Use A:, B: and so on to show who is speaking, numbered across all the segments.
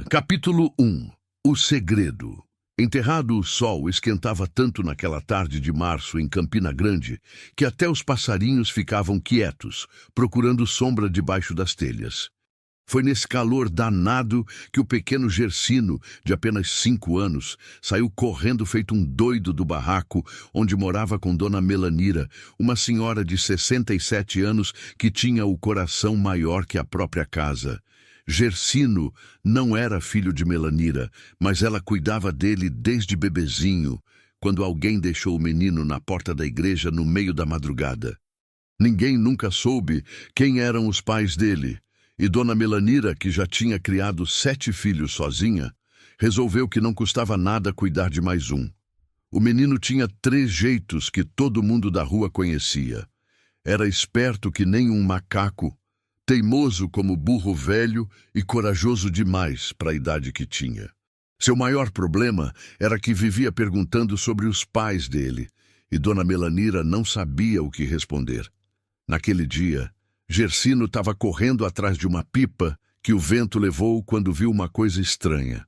A: Capítulo 1. O segredo. Enterrado o sol esquentava tanto naquela tarde de março em Campina Grande que até os passarinhos ficavam quietos, procurando sombra debaixo das telhas. Foi nesse calor danado que o pequeno Gersino, de apenas 5 anos, saiu correndo feito um doido do barraco onde morava com Dona Melanira, uma senhora de 67 anos que tinha o coração maior que a própria casa. Gersino não era filho de Melanira, mas ela cuidava dele desde bebezinho, quando alguém deixou o menino na porta da igreja no meio da madrugada. Ninguém nunca soube quem eram os pais dele, e Dona Melanira, que já tinha criado 7 filhos sozinha, resolveu que não custava nada cuidar de mais um. O menino tinha 3 jeitos que todo mundo da rua conhecia. Era esperto que nem um macaco, teimoso como burro velho e corajoso demais para a idade que tinha. Seu maior problema era que vivia perguntando sobre os pais dele, e Dona Melanira não sabia o que responder. Naquele dia, Gersino estava correndo atrás de uma pipa que o vento levou quando viu uma coisa estranha.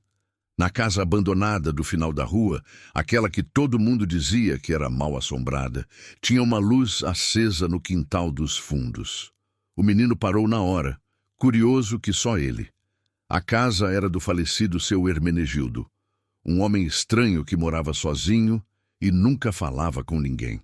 A: Na casa abandonada do final da rua, aquela que todo mundo dizia que era mal assombrada, tinha uma luz acesa no quintal dos fundos. O menino parou na hora, curioso que só ele. A casa era do falecido seu Hermenegildo, um homem estranho que morava sozinho e nunca falava com ninguém.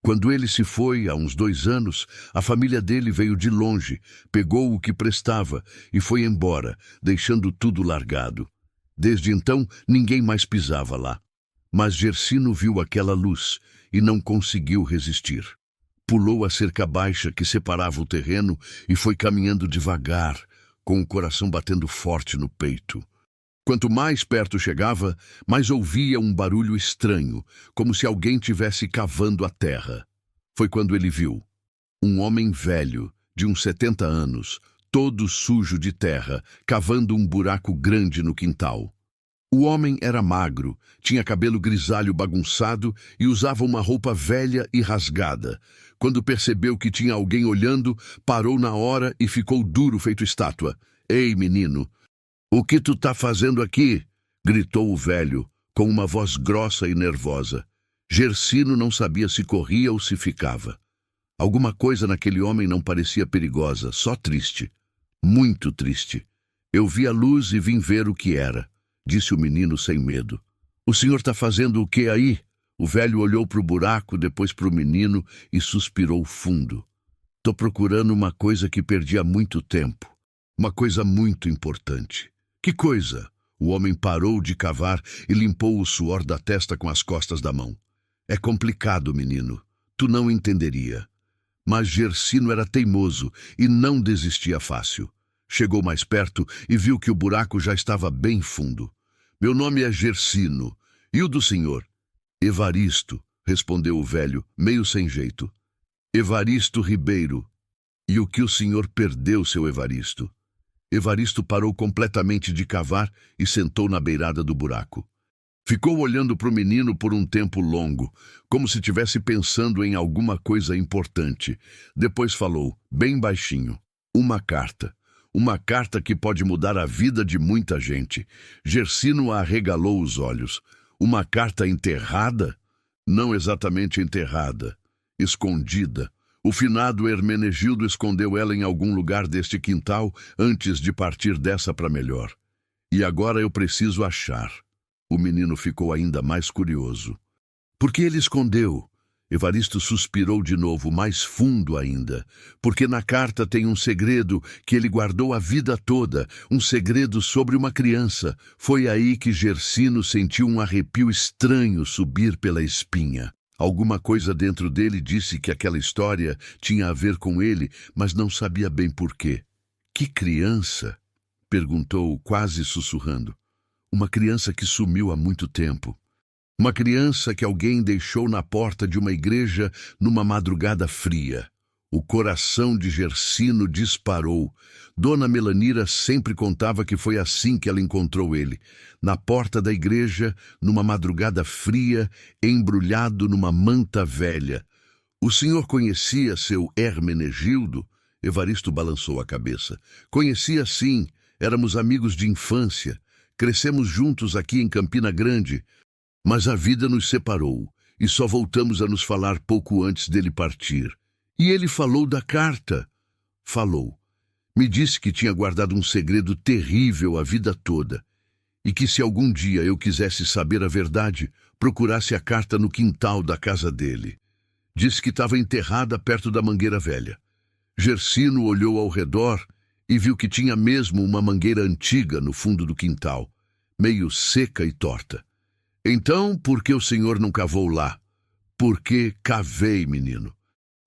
A: Quando ele se foi, há uns 2 anos, a família dele veio de longe, pegou o que prestava e foi embora, deixando tudo largado. Desde então, ninguém mais pisava lá. Mas Gersino viu aquela luz e não conseguiu resistir. Pulou a cerca baixa que separava o terreno e foi caminhando devagar, com o coração batendo forte no peito. Quanto mais perto chegava, mais ouvia um barulho estranho, como se alguém tivesse cavando a terra. Foi quando ele viu um homem velho, de uns 70 anos, todo sujo de terra, cavando um buraco grande no quintal. O homem era magro, tinha cabelo grisalho bagunçado e usava uma roupa velha e rasgada. Quando percebeu que tinha alguém olhando, parou na hora e ficou duro feito estátua. "Ei, menino, o que tu tá fazendo aqui?" gritou o velho, com uma voz grossa e nervosa. Gersino não sabia se corria ou se ficava. Alguma coisa naquele homem não parecia perigosa, só triste. Muito triste. "Eu vi a luz e vim ver o que era", disse o menino sem medo. "O senhor tá fazendo o que aí?" O velho olhou para o buraco, depois para o menino e suspirou fundo. "Tô procurando uma coisa que perdi há muito tempo. Uma coisa muito importante." "Que coisa?" O homem parou de cavar e limpou o suor da testa com as costas da mão. "É complicado, menino. Tu não entenderia." Mas Gersino era teimoso e não desistia fácil. Chegou mais perto e viu que o buraco já estava bem fundo. "Meu nome é Gersino. E o do senhor?" "Evaristo", respondeu o velho, meio sem jeito. "Evaristo Ribeiro. E o que o senhor perdeu, seu Evaristo?" Evaristo parou completamente de cavar e sentou na beirada do buraco. Ficou olhando para o menino por um tempo longo, como se estivesse pensando em alguma coisa importante. Depois falou, bem baixinho, "Uma carta. Uma carta que pode mudar a vida de muita gente." Gersino arregalou os olhos. "Uma carta enterrada?" "Não exatamente enterrada. Escondida. O finado Hermenegildo escondeu ela em algum lugar deste quintal antes de partir dessa para melhor. E agora eu preciso achar." O menino ficou ainda mais curioso. "Por que ele escondeu?" Evaristo suspirou de novo, mais fundo ainda. "Porque na carta tem um segredo que ele guardou a vida toda, um segredo sobre uma criança." Foi aí que Gersino sentiu um arrepio estranho subir pela espinha. Alguma coisa dentro dele disse que aquela história tinha a ver com ele, mas não sabia bem por quê. "Que criança?" perguntou, quase sussurrando. "Uma criança que sumiu há muito tempo. Uma criança que alguém deixou na porta de uma igreja numa madrugada fria." O coração de Gersino disparou. Dona Melanira sempre contava que foi assim que ela encontrou ele, na porta da igreja, numa madrugada fria, embrulhado numa manta velha. "O senhor conhecia seu Hermenegildo?" Evaristo balançou a cabeça. "Conhecia sim. Éramos amigos de infância. Crescemos juntos aqui em Campina Grande, mas a vida nos separou e só voltamos a nos falar pouco antes dele partir. E ele falou da carta. Falou. Me disse que tinha guardado um segredo terrível a vida toda e que se algum dia eu quisesse saber a verdade, procurasse a carta no quintal da casa dele. Disse que estava enterrada perto da mangueira velha. Gersino olhou ao redor e viu que tinha mesmo uma mangueira antiga no fundo do quintal, meio seca e torta. Então, por que o senhor não cavou lá? Porque cavei, menino.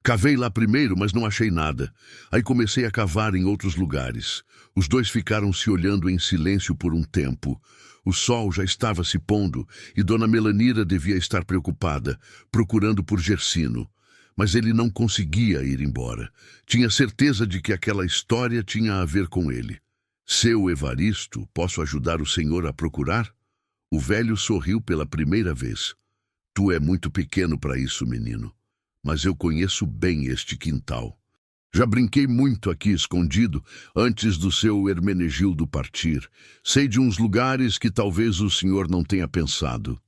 A: Cavei lá primeiro, mas não achei nada. Aí comecei a cavar em outros lugares. Os dois ficaram se olhando em silêncio por um tempo. O sol já estava se pondo e Dona Melanira devia estar preocupada, procurando por Gersino. Mas ele não conseguia ir embora. Tinha certeza de que aquela história tinha a ver com ele. Seu Evaristo, posso ajudar o senhor a procurar? O velho sorriu pela primeira vez. Tu é muito pequeno para isso, menino. Mas eu conheço bem este quintal. Já brinquei muito aqui escondido antes do seu Hermenegildo partir. Sei de uns lugares que talvez o senhor não tenha pensado.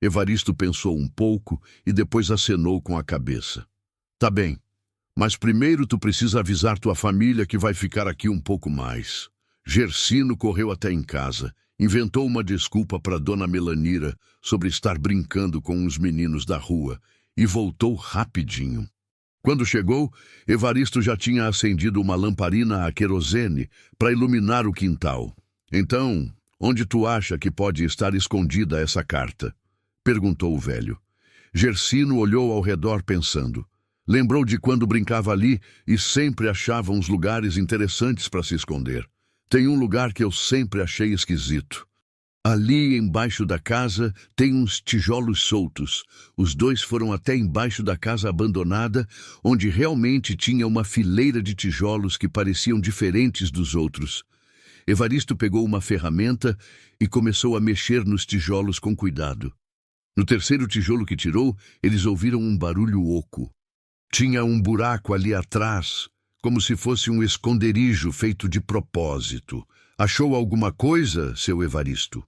A: Evaristo pensou um pouco e depois acenou com a cabeça. Tá bem, mas primeiro tu precisa avisar tua família que vai ficar aqui um pouco mais. Gersino correu até em casa, inventou uma desculpa para Dona Melanira sobre estar brincando com os meninos da rua e voltou rapidinho. Quando chegou, Evaristo já tinha acendido uma lamparina a querosene para iluminar o quintal. Então, onde tu acha que pode estar escondida essa carta? Perguntou o velho. Gersino olhou ao redor pensando. Lembrou de quando brincava ali e sempre achava uns lugares interessantes para se esconder. Tem um lugar que eu sempre achei esquisito. Ali embaixo da casa tem uns tijolos soltos. Os dois foram até embaixo da casa abandonada, onde realmente tinha uma fileira de tijolos que pareciam diferentes dos outros. Evaristo pegou uma ferramenta e começou a mexer nos tijolos com cuidado. No terceiro tijolo que tirou, eles ouviram um barulho oco. Tinha um buraco ali atrás, como se fosse um esconderijo feito de propósito. Achou alguma coisa, seu Evaristo?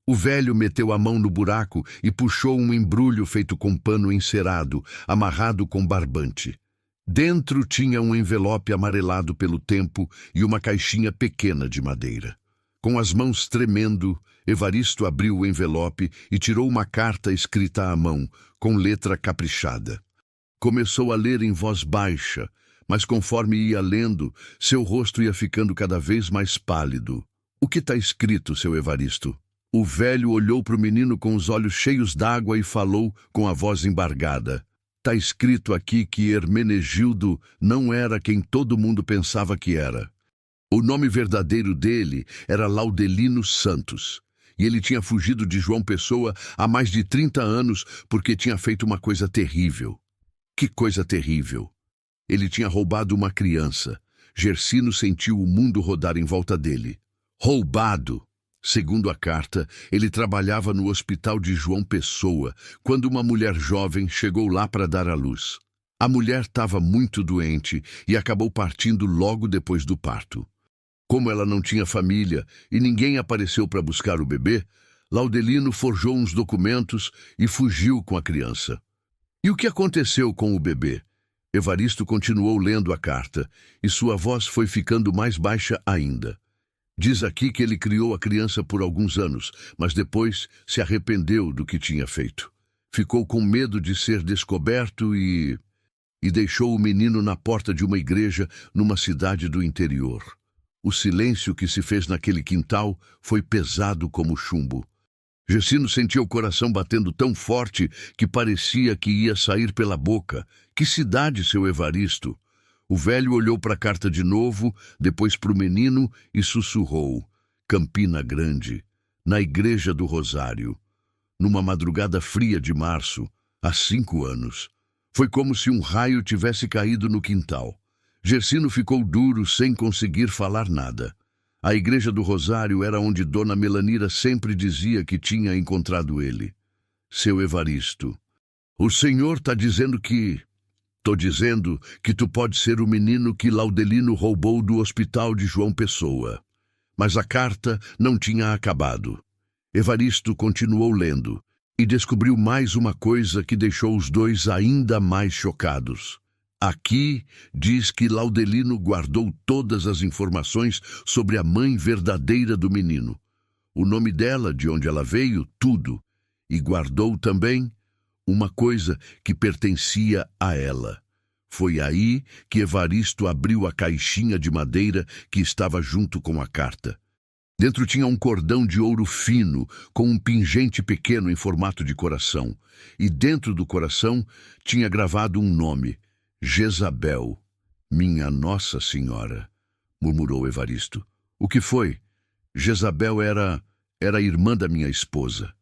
A: O velho meteu a mão no buraco e puxou um embrulho feito com pano encerado, amarrado com barbante. Dentro tinha um envelope amarelado pelo tempo e uma caixinha pequena de madeira. Com as mãos tremendo, Evaristo abriu o envelope e tirou uma carta escrita à mão, com letra caprichada. Começou a ler em voz baixa, mas conforme ia lendo, seu rosto ia ficando cada vez mais pálido. O que está escrito, seu Evaristo? O velho olhou para o menino com os olhos cheios d'água e falou com a voz embargada. Está escrito aqui que Hermenegildo não era quem todo mundo pensava que era. O nome verdadeiro dele era Laudelino Santos. E ele tinha fugido de João Pessoa há mais de 30 anos porque tinha feito uma coisa terrível. Que coisa terrível! Ele tinha roubado uma criança. Gersino sentiu o mundo rodar em volta dele. Roubado! Segundo a carta, ele trabalhava no hospital de João Pessoa, quando uma mulher jovem chegou lá para dar à luz. A mulher estava muito doente e acabou partindo logo depois do parto. Como ela não tinha família e ninguém apareceu para buscar o bebê, Laudelino forjou uns documentos e fugiu com a criança. E o que aconteceu com o bebê? Evaristo continuou lendo a carta e sua voz foi ficando mais baixa ainda. Diz aqui que ele criou a criança por alguns anos, mas depois se arrependeu do que tinha feito. Ficou com medo de ser descoberto e deixou o menino na porta de uma igreja numa cidade do interior. O silêncio que se fez naquele quintal foi pesado como chumbo. Gersino sentia o coração batendo tão forte que parecia que ia sair pela boca. Que cidade, seu Evaristo? O velho olhou para a carta de novo, depois para o menino e sussurrou. Campina Grande, na Igreja do Rosário. Numa madrugada fria de março, há 5 anos. Foi como se um raio tivesse caído no quintal. Gersino ficou duro sem conseguir falar nada. A Igreja do Rosário era onde Dona Melanira sempre dizia que tinha encontrado ele. Seu Evaristo, o senhor está dizendo que... Tô dizendo que tu pode ser o menino que Laudelino roubou do hospital de João Pessoa. Mas a carta não tinha acabado. Evaristo continuou lendo e descobriu mais uma coisa que deixou os dois ainda mais chocados. Aqui diz que Laudelino guardou todas as informações sobre a mãe verdadeira do menino. O nome dela, de onde ela veio, tudo. E guardou também uma coisa que pertencia a ela. Foi aí que Evaristo abriu a caixinha de madeira que estava junto com a carta. Dentro tinha um cordão de ouro fino, com um pingente pequeno em formato de coração. E dentro do coração tinha gravado um nome: Jezabel. Minha Nossa Senhora, murmurou Evaristo. O que foi? Jezabel era a irmã da minha esposa.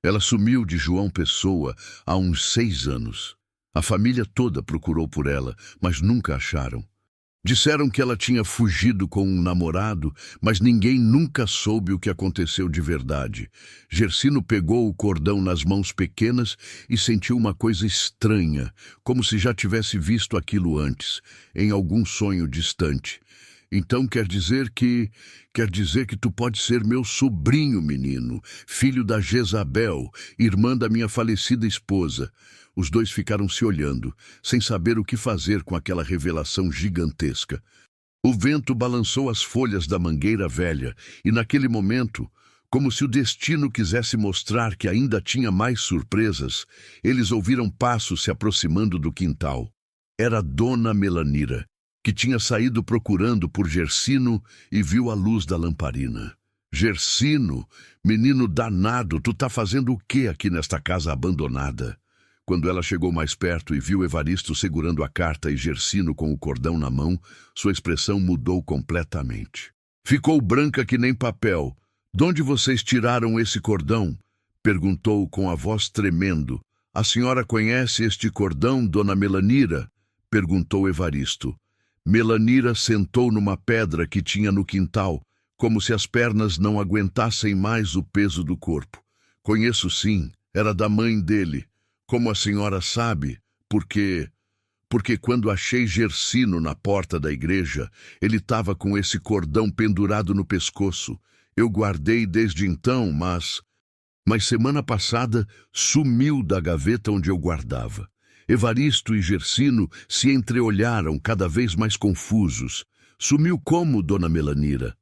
A: Ela sumiu de João Pessoa há uns 6 anos. A família toda procurou por ela, mas nunca acharam. Disseram que ela tinha fugido com um namorado, mas ninguém nunca soube o que aconteceu de verdade. Gersino pegou o cordão nas mãos pequenas e sentiu uma coisa estranha, como se já tivesse visto aquilo antes, em algum sonho distante. Então quer dizer que tu pode ser meu sobrinho, menino, filho da Jezabel, irmã da minha falecida esposa. Os dois ficaram se olhando, sem saber o que fazer com aquela revelação gigantesca. O vento balançou as folhas da mangueira velha, e naquele momento, como se o destino quisesse mostrar que ainda tinha mais surpresas, eles ouviram passos se aproximando do quintal. Era Dona Melanira, que tinha saído procurando por Gersino e viu a luz da lamparina. Gersino, menino danado, tu tá fazendo o que aqui nesta casa abandonada? Quando ela chegou mais perto e viu Evaristo segurando a carta e Gersino com o cordão na mão, sua expressão mudou completamente. Ficou branca que nem papel. "Donde vocês tiraram esse cordão?" perguntou com a voz tremendo. "A senhora conhece este cordão, Dona Melanira?" perguntou Evaristo. Melanira sentou numa pedra que tinha no quintal, como se as pernas não aguentassem mais o peso do corpo. "Conheço sim, era da mãe dele. Como a senhora sabe? Porque quando achei Gersino na porta da igreja, ele estava com esse cordão pendurado no pescoço. Eu guardei desde então, mas semana passada sumiu da gaveta onde eu guardava." Evaristo e Gersino se entreolharam, cada vez mais confusos. "Sumiu como, Dona Melanira?"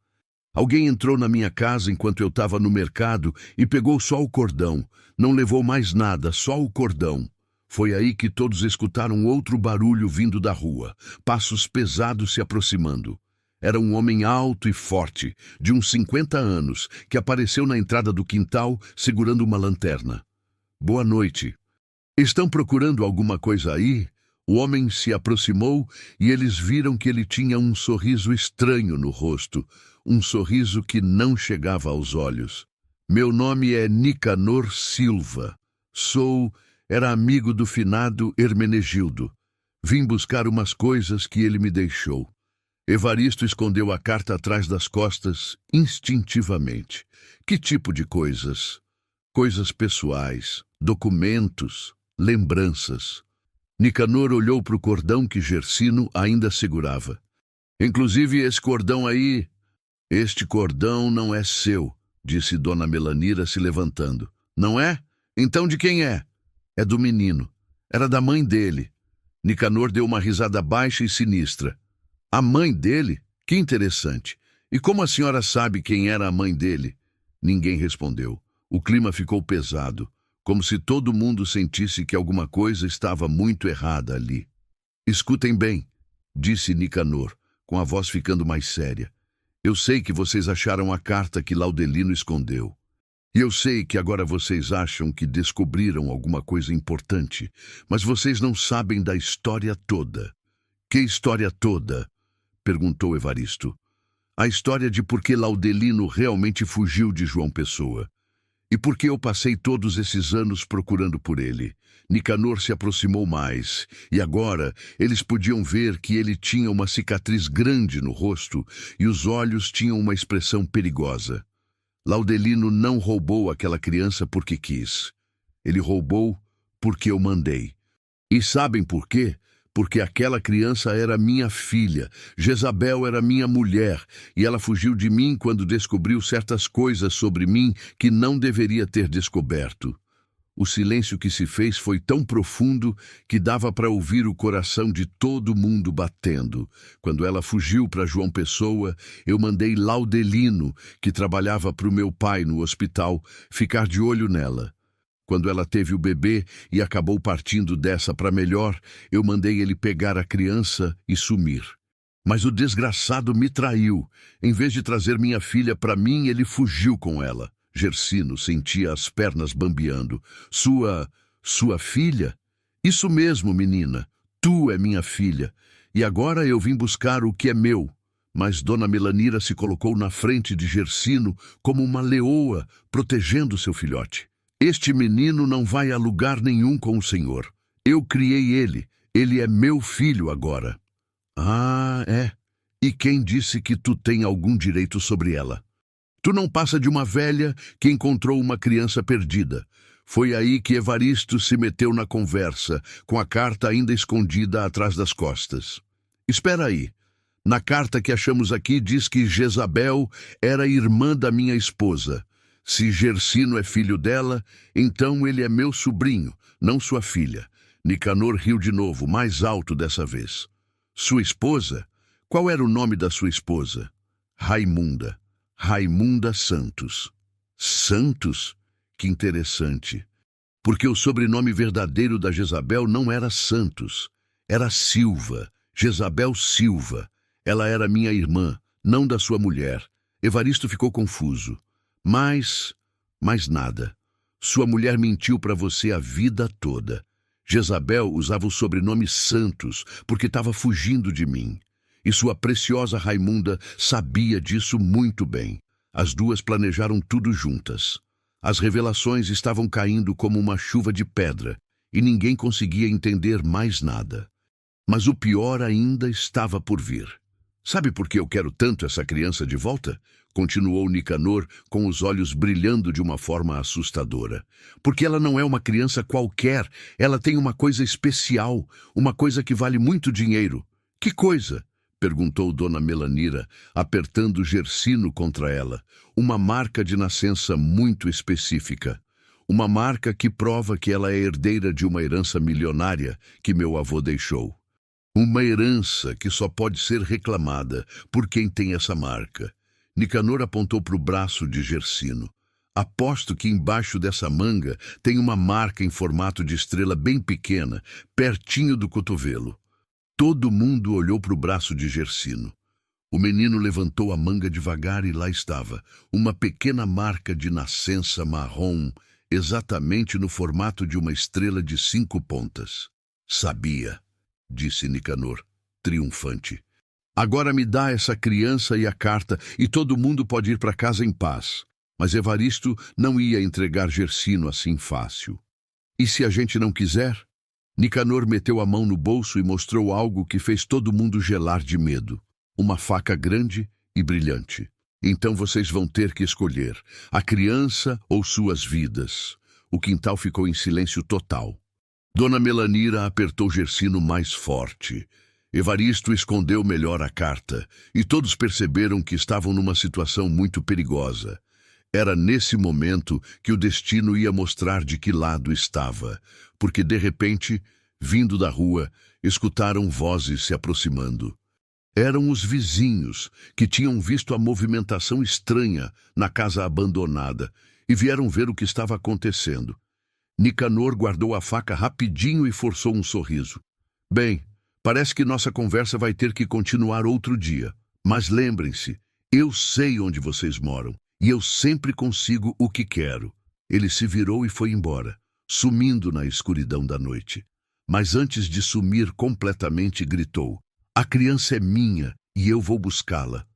A: "Alguém entrou na minha casa enquanto eu estava no mercado e pegou só o cordão. Não levou mais nada, só o cordão." Foi aí que todos escutaram outro barulho vindo da rua, passos pesados se aproximando. Era um homem alto e forte, de uns 50 anos, que apareceu na entrada do quintal segurando uma lanterna. "Boa noite. Estão procurando alguma coisa aí?" O homem se aproximou e eles viram que ele tinha um sorriso estranho no rosto, um sorriso que não chegava aos olhos. "Meu nome é Nicanor Silva. Era amigo do finado Hermenegildo. Vim buscar umas coisas que ele me deixou." Evaristo escondeu a carta atrás das costas, instintivamente. "Que tipo de coisas?" "Coisas pessoais, documentos, lembranças." Nicanor olhou para o cordão que Gersino ainda segurava. "Inclusive esse cordão aí." "Este cordão não é seu", disse Dona Melanira se levantando. "Não é? Então de quem é?" "É do menino. Era da mãe dele." Nicanor deu uma risada baixa e sinistra. "A mãe dele? Que interessante. E como a senhora sabe quem era a mãe dele?" Ninguém respondeu. O clima ficou pesado, como se todo mundo sentisse que alguma coisa estava muito errada ali. "Escutem bem", disse Nicanor, com a voz ficando mais séria. "Eu sei que vocês acharam a carta que Laudelino escondeu. E eu sei que agora vocês acham que descobriram alguma coisa importante, mas vocês não sabem da história toda." "Que história toda?" perguntou Evaristo. "A história de por que Laudelino realmente fugiu de João Pessoa. E por que eu passei todos esses anos procurando por ele." Nicanor se aproximou mais, e agora eles podiam ver que ele tinha uma cicatriz grande no rosto e os olhos tinham uma expressão perigosa. "Laudelino não roubou aquela criança porque quis. Ele roubou porque eu mandei. E sabem por quê? porque aquela criança era minha filha, Jezabel era minha mulher, e ela fugiu de mim quando descobriu certas coisas sobre mim que não deveria ter descoberto. O silêncio que se fez foi tão profundo que dava para ouvir o coração de todo mundo batendo. Quando ela fugiu para João Pessoa, eu mandei Laudelino, que trabalhava para o meu pai no hospital, ficar de olho nela. Quando ela teve o bebê e acabou partindo dessa para melhor, eu mandei ele pegar a criança e sumir. Mas o desgraçado me traiu. Em vez de trazer minha filha para mim, ele fugiu com ela. Gersino sentia as pernas bambeando. Sua filha? Isso mesmo, menina. Tu é minha filha. E agora eu vim buscar o que é meu. Mas Dona Melanira se colocou na frente de Gersino como uma leoa, protegendo seu filhote. Este menino não vai a lugar nenhum com o Senhor. Eu criei ele. Ele é meu filho agora. Ah, é? E quem disse que tu tem algum direito sobre ela? Tu não passa de uma velha que encontrou uma criança perdida. Foi aí que Evaristo se meteu na conversa, com a carta ainda escondida atrás das costas. Espera aí. Na carta que achamos aqui diz que Jezabel era irmã da minha esposa. Se Gersino é filho dela, então ele é meu sobrinho, não sua filha. Nicanor riu de novo, mais alto dessa vez. Sua esposa? Qual era o nome da sua esposa? Raimunda. Raimunda Santos. Santos? Que interessante. Porque o sobrenome verdadeiro da Jezabel não era Santos. Era Silva. Jezabel Silva. Ela era minha irmã, não da sua mulher. Evaristo ficou confuso. Mas nada. Sua mulher mentiu para você a vida toda. Jezabel usava o sobrenome Santos porque estava fugindo de mim. E sua preciosa Raimunda sabia disso muito bem. As duas planejaram tudo juntas. As revelações estavam caindo como uma chuva de pedra e ninguém conseguia entender mais nada. Mas o pior ainda estava por vir. Sabe por que eu quero tanto essa criança de volta? Continuou Nicanor, com os olhos brilhando de uma forma assustadora. Porque ela não é uma criança qualquer, ela tem uma coisa especial, uma coisa que vale muito dinheiro. Que coisa? Perguntou Dona Melanira, apertando Gersino contra ela. Uma marca de nascença muito específica. Uma marca que prova que ela é herdeira de uma herança milionária que meu avô deixou. Uma herança que só pode ser reclamada por quem tem essa marca. Nicanor apontou para o braço de Gersino. Aposto que embaixo dessa manga tem uma marca em formato de estrela bem pequena, pertinho do cotovelo. Todo mundo olhou para o braço de Gersino. O menino levantou a manga devagar e lá estava, uma pequena marca de nascença marrom, exatamente no formato de uma estrela de 5 pontas. Sabia, disse Nicanor, triunfante. Agora me dá essa criança e a carta e todo mundo pode ir para casa em paz. Mas Evaristo não ia entregar Gersino assim fácil. E se a gente não quiser? Nicanor meteu a mão no bolso e mostrou algo que fez todo mundo gelar de medo. Uma faca grande e brilhante. Então vocês vão ter que escolher, a criança ou suas vidas. O quintal ficou em silêncio total. Dona Melanira apertou Gersino mais forte. Evaristo escondeu melhor a carta, e todos perceberam que estavam numa situação muito perigosa. Era nesse momento que o destino ia mostrar de que lado estava, porque de repente, vindo da rua, escutaram vozes se aproximando. Eram os vizinhos que tinham visto a movimentação estranha na casa abandonada e vieram ver o que estava acontecendo. Nicanor guardou a faca rapidinho e forçou um sorriso. Bem, parece que nossa conversa vai ter que continuar outro dia. Mas lembrem-se, eu sei onde vocês moram e eu sempre consigo o que quero. Ele se virou e foi embora, sumindo na escuridão da noite. Mas antes de sumir completamente, gritou: a criança é minha e eu vou buscá-la.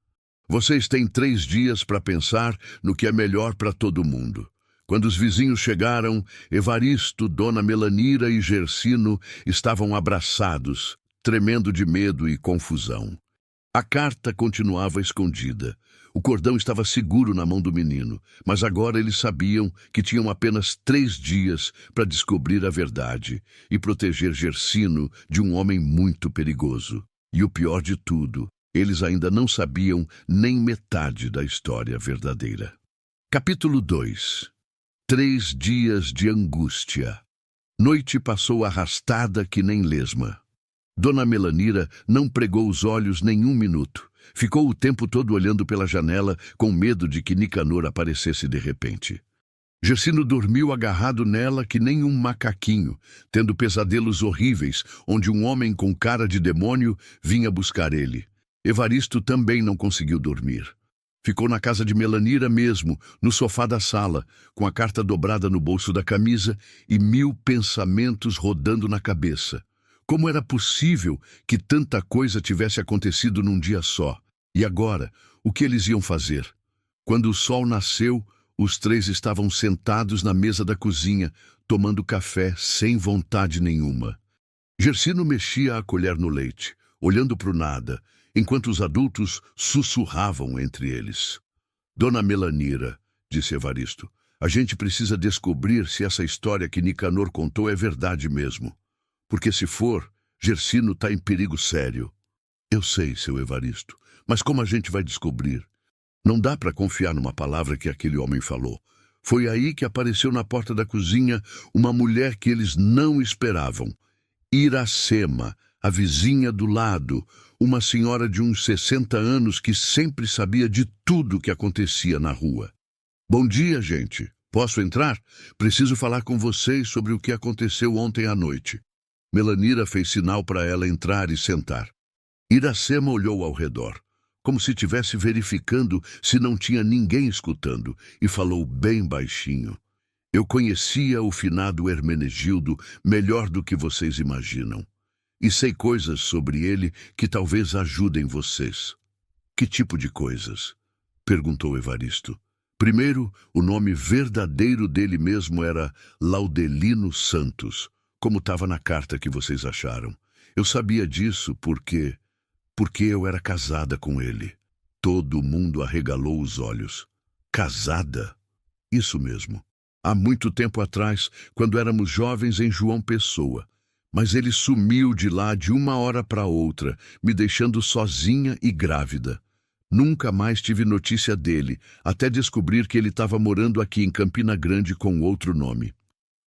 A: Vocês têm 3 dias para pensar no que é melhor para todo mundo. Quando os vizinhos chegaram, Evaristo, Dona Melanira e Gersino estavam abraçados, tremendo de medo e confusão. A carta continuava escondida. O cordão estava seguro na mão do menino, mas agora eles sabiam que tinham apenas 3 dias para descobrir a verdade e proteger Gersino de um homem muito perigoso. E o pior de tudo, eles ainda não sabiam nem metade da história verdadeira. Capítulo 2. 3 dias de angústia. Noite passou arrastada que nem lesma. Dona Melanira não pregou os olhos nem um minuto. Ficou o tempo todo olhando pela janela, com medo de que Nicanor aparecesse de repente. Gersino dormiu agarrado nela que nem um macaquinho, tendo pesadelos horríveis, onde um homem com cara de demônio vinha buscar ele. Evaristo também não conseguiu dormir. Ficou na casa de Melanira mesmo, no sofá da sala, com a carta dobrada no bolso da camisa e 1000 pensamentos rodando na cabeça. Como era possível que tanta coisa tivesse acontecido num dia só? E agora, o que eles iam fazer? Quando o sol nasceu, os 3 estavam sentados na mesa da cozinha, tomando café sem vontade nenhuma. Gersino mexia a colher no leite, olhando para o nada, enquanto os adultos sussurravam entre eles. Dona Melanira, disse Evaristo, a gente precisa descobrir se essa história que Nicanor contou é verdade mesmo. Porque se for, Gersino está em perigo sério. Eu sei, seu Evaristo, mas como a gente vai descobrir? Não dá para confiar numa palavra que aquele homem falou. Foi aí que apareceu na porta da cozinha uma mulher que eles não esperavam. Iracema, a vizinha do lado, uma senhora de uns 60 anos que sempre sabia de tudo o que acontecia na rua. Bom dia, gente. Posso entrar? Preciso falar com vocês sobre o que aconteceu ontem à noite. Melanira fez sinal para ela entrar e sentar. Iracema olhou ao redor, como se estivesse verificando se não tinha ninguém escutando, e falou bem baixinho. Eu conhecia o finado Hermenegildo melhor do que vocês imaginam. E sei coisas sobre ele que talvez ajudem vocês. Que tipo de coisas? Perguntou Evaristo. Primeiro, o nome verdadeiro dele mesmo era Laudelino Santos, como estava na carta que vocês acharam. Eu sabia disso porque eu era casada com ele. Todo mundo arregalou os olhos. Casada? Isso mesmo. Há muito tempo atrás, quando éramos jovens em João Pessoa. Mas ele sumiu de lá de uma hora para outra, me deixando sozinha e grávida. Nunca mais tive notícia dele, até descobrir que ele estava morando aqui em Campina Grande com outro nome.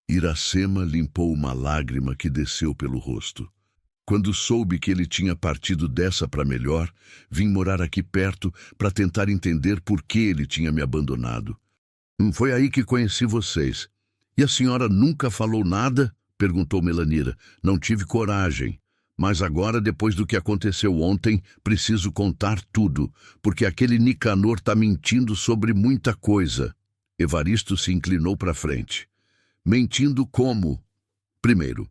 A: Iracema limpou uma lágrima que desceu pelo rosto. Quando soube que ele tinha partido dessa para melhor, vim morar aqui perto para tentar entender por que ele tinha me abandonado. Foi aí que conheci vocês. E a senhora nunca falou nada? Perguntou Melanira. Não tive coragem. Mas agora, depois do que aconteceu ontem, preciso contar tudo, porque aquele Nicanor está mentindo sobre muita coisa. Evaristo se inclinou para frente. Mentindo como? Primeiro,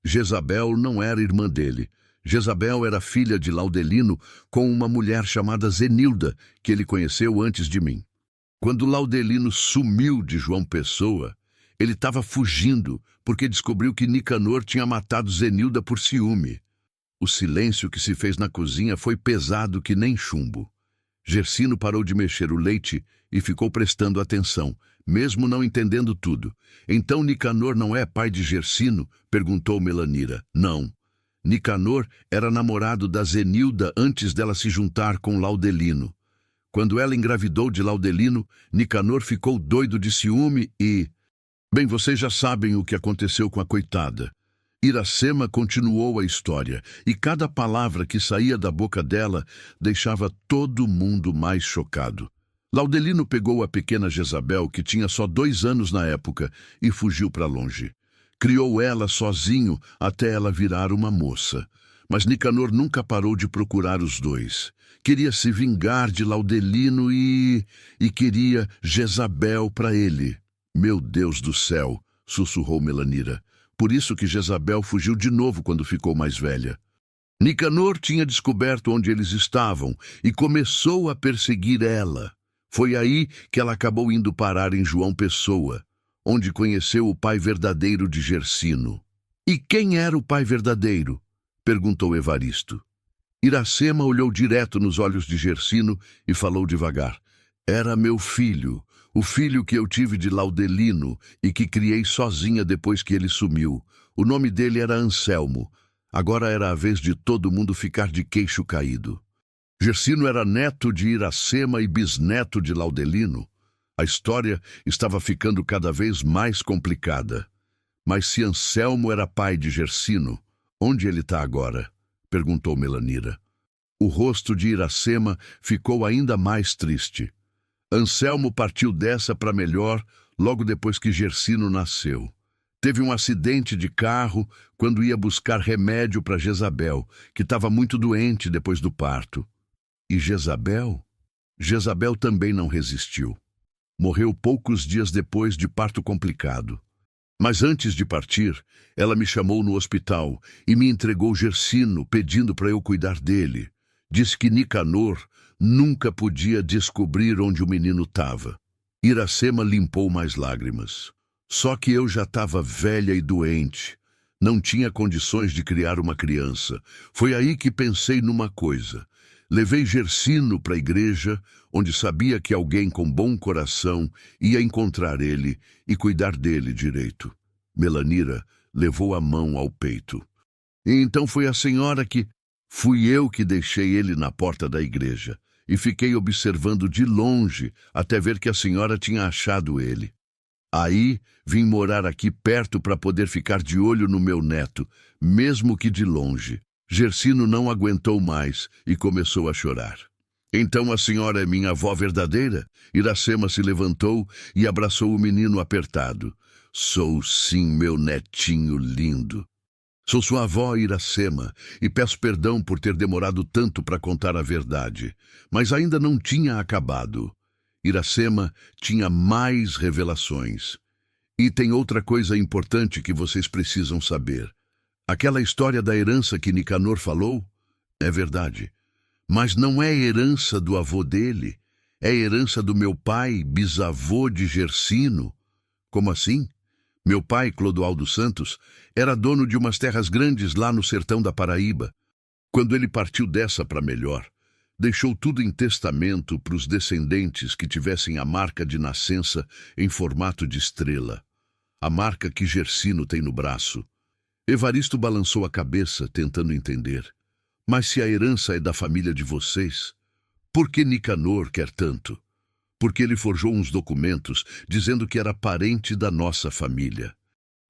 A: Jezabel não era irmã dele. Jezabel era filha de Laudelino com uma mulher chamada Zenilda, que ele conheceu antes de mim. Quando Laudelino sumiu de João Pessoa, ele estava fugindo, porque descobriu que Nicanor tinha matado Zenilda por ciúme. O silêncio que se fez na cozinha foi pesado que nem chumbo. Gersino parou de mexer o leite e ficou prestando atenção, mesmo não entendendo tudo. Então Nicanor não é pai de Gersino? Perguntou Melanira. Não. Nicanor era namorado da Zenilda antes dela se juntar com Laudelino. Quando ela engravidou de Laudelino, Nicanor ficou doido de ciúme e... Bem, vocês já sabem o que aconteceu com a coitada. Iracema continuou a história, e cada palavra que saía da boca dela deixava todo mundo mais chocado. Laudelino pegou a pequena Jezabel, que tinha só 2 anos na época, e fugiu para longe. Criou ela sozinho até ela virar uma moça. Mas Nicanor nunca parou de procurar os dois. Queria se vingar de Laudelino e queria Jezabel para ele. Meu Deus do céu, sussurrou Melanira. Por isso que Jezabel fugiu de novo quando ficou mais velha. Nicanor tinha descoberto onde eles estavam e começou a perseguir ela. Foi aí que ela acabou indo parar em João Pessoa, onde conheceu o pai verdadeiro de Gersino. E quem era o pai verdadeiro? Perguntou Evaristo. Iracema olhou direto nos olhos de Gersino e falou devagar. Era meu filho, o filho que eu tive de Laudelino e que criei sozinha depois que ele sumiu. O nome dele era Anselmo. Agora era a vez de todo mundo ficar de queixo caído. Gersino era neto de Iracema e bisneto de Laudelino. A história estava ficando cada vez mais complicada. Mas se Anselmo era pai de Gersino, onde ele está agora? Perguntou Melanira. O rosto de Iracema ficou ainda mais triste. Anselmo partiu dessa para melhor logo depois que Gersino nasceu. Teve um acidente de carro quando ia buscar remédio para Jezabel, que estava muito doente depois do parto. E Jezabel? Jezabel também não resistiu. Morreu poucos dias depois de parto complicado. Mas antes de partir, ela me chamou no hospital e me entregou Gersino, pedindo para eu cuidar dele. Disse que Nicanor nunca podia descobrir onde o menino estava. Iracema limpou mais lágrimas. Só que eu já estava velha e doente. Não tinha condições de criar uma criança. Foi aí que pensei numa coisa. Levei Gersino para a igreja, onde sabia que alguém com bom coração ia encontrar ele e cuidar dele direito. Melanira levou a mão ao peito. E então foi a senhora que... Fui eu que deixei ele na porta da igreja e fiquei observando de longe até ver que a senhora tinha achado ele. Aí vim morar aqui perto para poder ficar de olho no meu neto, mesmo que de longe. Gersino não aguentou mais e começou a chorar. Então a senhora é minha avó verdadeira? Iracema se levantou e abraçou o menino apertado. Sou sim, meu netinho lindo. Sou sua avó Iracema e peço perdão por ter demorado tanto para contar a verdade, mas ainda não tinha acabado. Iracema tinha mais revelações. E tem outra coisa importante que vocês precisam saber. Aquela história da herança que Nicanor falou é verdade, mas não é herança do avô dele, é herança do meu pai, bisavô de Gersino. Como assim? Meu pai, Clodoaldo Santos, era dono de umas terras grandes lá no sertão da Paraíba. Quando ele partiu dessa para melhor, deixou tudo em testamento para os descendentes que tivessem a marca de nascença em formato de estrela, a marca que Gersino tem no braço. Evaristo balançou a cabeça, tentando entender. Mas se a herança é da família de vocês, por que Nicanor quer tanto? Porque ele forjou uns documentos dizendo que era parente da nossa família.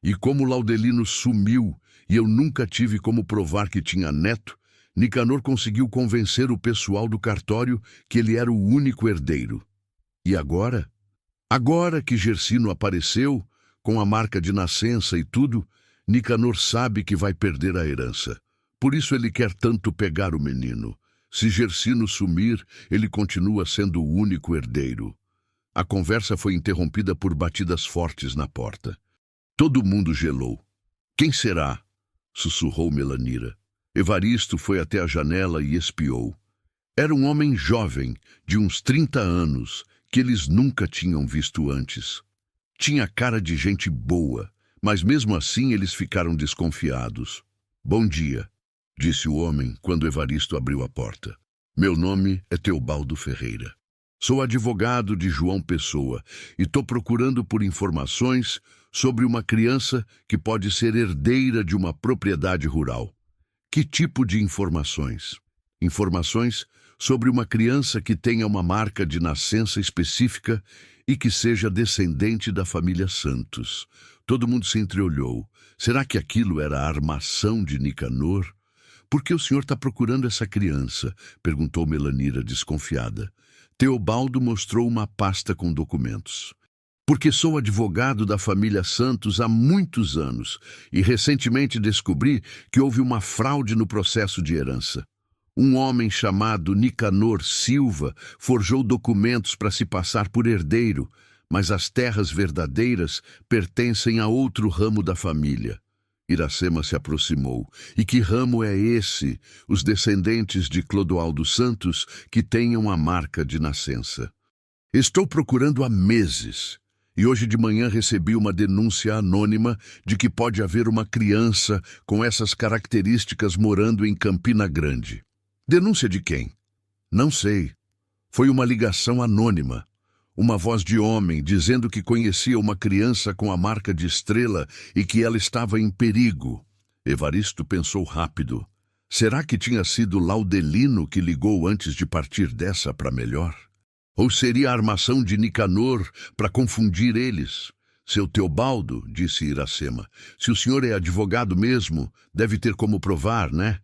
A: E como Laudelino sumiu e eu nunca tive como provar que tinha neto, Nicanor conseguiu convencer o pessoal do cartório que ele era o único herdeiro. E agora? Agora que Gersino apareceu, com a marca de nascença e tudo, Nicanor sabe que vai perder a herança. Por isso ele quer tanto pegar o menino. Se Gersino sumir, ele continua sendo o único herdeiro. A conversa foi interrompida por batidas fortes na porta. Todo mundo gelou. Quem será? Sussurrou Melanira. Evaristo foi até a janela e espiou. Era um homem jovem, de uns 30 anos, que eles nunca tinham visto antes. Tinha cara de gente boa, mas mesmo assim eles ficaram desconfiados. Bom dia, disse o homem quando Evaristo abriu a porta. Meu nome é Teobaldo Ferreira. Sou advogado de João Pessoa e estou procurando por informações sobre uma criança que pode ser herdeira de uma propriedade rural. Que tipo de informações? Informações sobre uma criança que tenha uma marca de nascença específica e que seja descendente da família Santos. Todo mundo se entreolhou. Será que aquilo era a armação de Nicanor? Por que o senhor está procurando essa criança? Perguntou Melanira, desconfiada. Teobaldo mostrou uma pasta com documentos. Porque sou advogado da família Santos há muitos anos e recentemente descobri que houve uma fraude no processo de herança. Um homem chamado Nicanor Silva forjou documentos para se passar por herdeiro, mas as terras verdadeiras pertencem a outro ramo da família. Iracema se aproximou. E que ramo é esse, os descendentes de Clodoaldo Santos, que tenham a marca de nascença? Estou procurando há meses. E hoje de manhã recebi uma denúncia anônima de que pode haver uma criança com essas características morando em Campina Grande. Denúncia de quem? Não sei. Foi uma ligação anônima. Uma voz de homem dizendo que conhecia uma criança com a marca de estrela e que ela estava em perigo. Evaristo pensou rápido. Será que tinha sido Laudelino que ligou antes de partir dessa para melhor? Ou seria a armação de Nicanor para confundir eles? Seu Teobaldo, disse Iracema, se o senhor é advogado mesmo, deve ter como provar, né?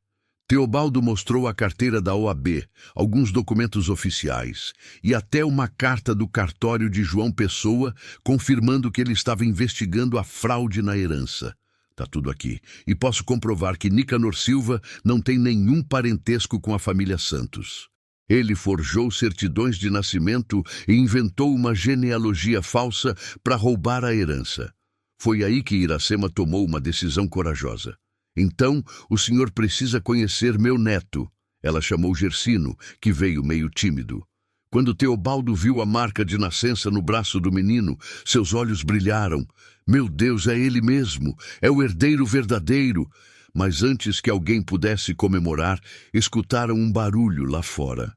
A: Teobaldo mostrou a carteira da OAB, alguns documentos oficiais e até uma carta do cartório de João Pessoa confirmando que ele estava investigando a fraude na herança. Tá tudo aqui. E posso comprovar que Nicanor Silva não tem nenhum parentesco com a família Santos. Ele forjou certidões de nascimento e inventou uma genealogia falsa para roubar a herança. Foi aí que Iracema tomou uma decisão corajosa. Então, o senhor precisa conhecer meu neto. Ela chamou Gersino, que veio meio tímido. Quando Teobaldo viu a marca de nascença no braço do menino, seus olhos brilharam. Meu Deus, é ele mesmo, é o herdeiro verdadeiro. Mas antes que alguém pudesse comemorar, escutaram um barulho lá fora.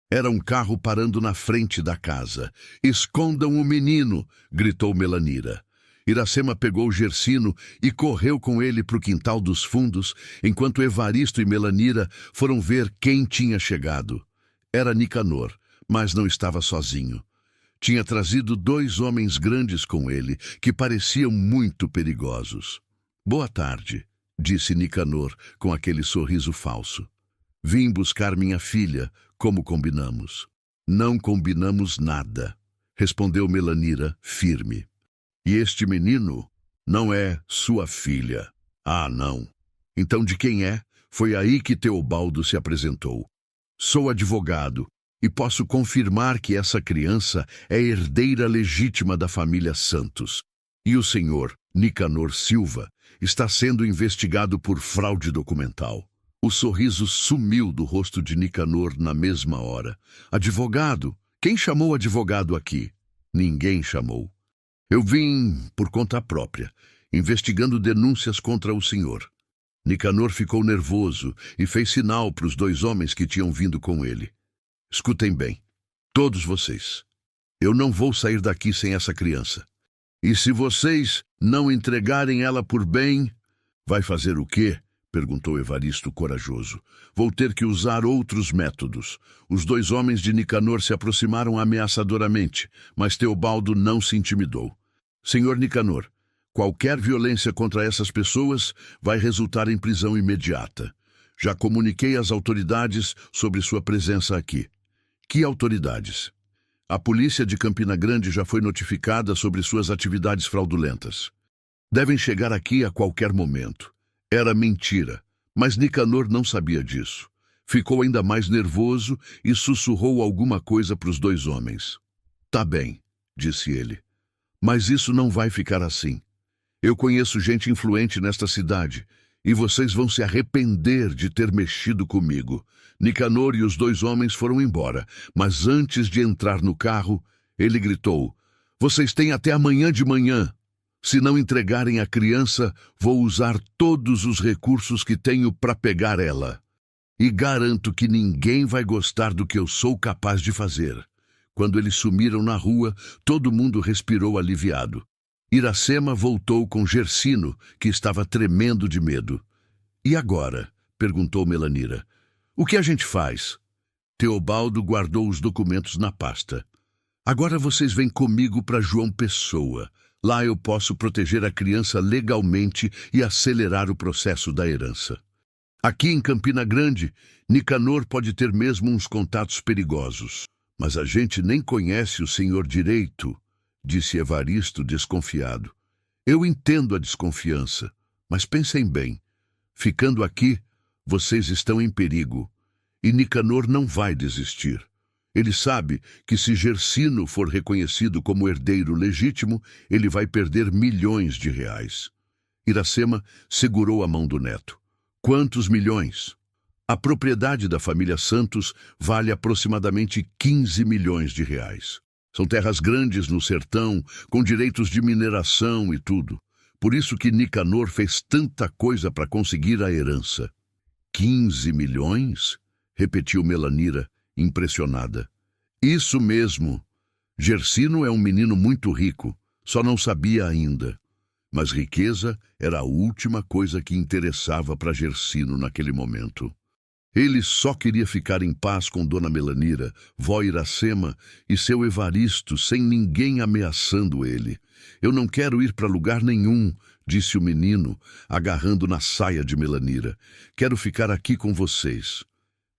A: Era um carro parando na frente da casa. Escondam o menino, gritou Melanira. Iracema pegou Gersino e correu com ele para o quintal dos fundos, enquanto Evaristo e Melanira foram ver quem tinha chegado. Era Nicanor, mas não estava sozinho. Tinha trazido 2 homens grandes com ele, que pareciam muito perigosos. Boa tarde, disse Nicanor com aquele sorriso falso. Vim buscar minha filha, como combinamos. Não combinamos nada, respondeu Melanira, firme. E este menino não é sua filha. Ah, não. Então de quem é? Foi aí que Teobaldo se apresentou. Sou advogado e posso confirmar que essa criança é herdeira legítima da família Santos. E o senhor, Nicanor Silva, está sendo investigado por fraude documental. O sorriso sumiu do rosto de Nicanor na mesma hora. Advogado? Quem chamou advogado aqui? Ninguém chamou. Eu vim por conta própria, investigando denúncias contra o senhor. Nicanor ficou nervoso e fez sinal para os 2 homens que tinham vindo com ele. Escutem bem, todos vocês. Eu não vou sair daqui sem essa criança. E se vocês não entregarem ela por bem, vai fazer o quê? Perguntou Evaristo corajoso. Vou ter que usar outros métodos. Os 2 homens de Nicanor se aproximaram ameaçadoramente, mas Teobaldo não se intimidou. Senhor Nicanor, qualquer violência contra essas pessoas vai resultar em prisão imediata. Já comuniquei às autoridades sobre sua presença aqui. Que autoridades? A polícia de Campina Grande já foi notificada sobre suas atividades fraudulentas. Devem chegar aqui a qualquer momento. Era mentira, mas Nicanor não sabia disso. Ficou ainda mais nervoso e sussurrou alguma coisa para os 2 homens. Tá bem, disse ele. Mas isso não vai ficar assim. Eu conheço gente influente nesta cidade e vocês vão se arrepender de ter mexido comigo. Nicanor e os 2 homens foram embora, mas antes de entrar no carro, ele gritou: Vocês têm até amanhã de manhã. Se não entregarem a criança, vou usar todos os recursos que tenho para pegar ela. E garanto que ninguém vai gostar do que eu sou capaz de fazer. Quando eles sumiram na rua, todo mundo respirou aliviado. Iracema voltou com Gersino, que estava tremendo de medo. E agora? Perguntou Melanira. O que a gente faz? Teobaldo guardou os documentos na pasta. Agora vocês vêm comigo para João Pessoa. Lá eu posso proteger a criança legalmente e acelerar o processo da herança. Aqui em Campina Grande, Nicanor pode ter mesmo uns contatos perigosos. Mas a gente nem conhece o senhor direito, disse Evaristo desconfiado. Eu entendo a desconfiança, mas pensem bem. Ficando aqui, vocês estão em perigo. E Nicanor não vai desistir. Ele sabe que se Gersino for reconhecido como herdeiro legítimo, ele vai perder milhões de reais. Iracema segurou a mão do neto. Quantos milhões? A propriedade da família Santos vale aproximadamente 15 milhões de reais. São terras grandes no sertão, com direitos de mineração e tudo. Por isso que Nicanor fez tanta coisa para conseguir a herança. 15 milhões? Repetiu Melanira, impressionada. Isso mesmo. Gersino é um menino muito rico, só não sabia ainda. Mas riqueza era a última coisa que interessava para Gersino naquele momento. Ele só queria ficar em paz com Dona Melanira, vó Iracema e seu Evaristo, sem ninguém ameaçando ele. Eu não quero ir para lugar nenhum, disse o menino, agarrando na saia de Melanira. Quero ficar aqui com vocês.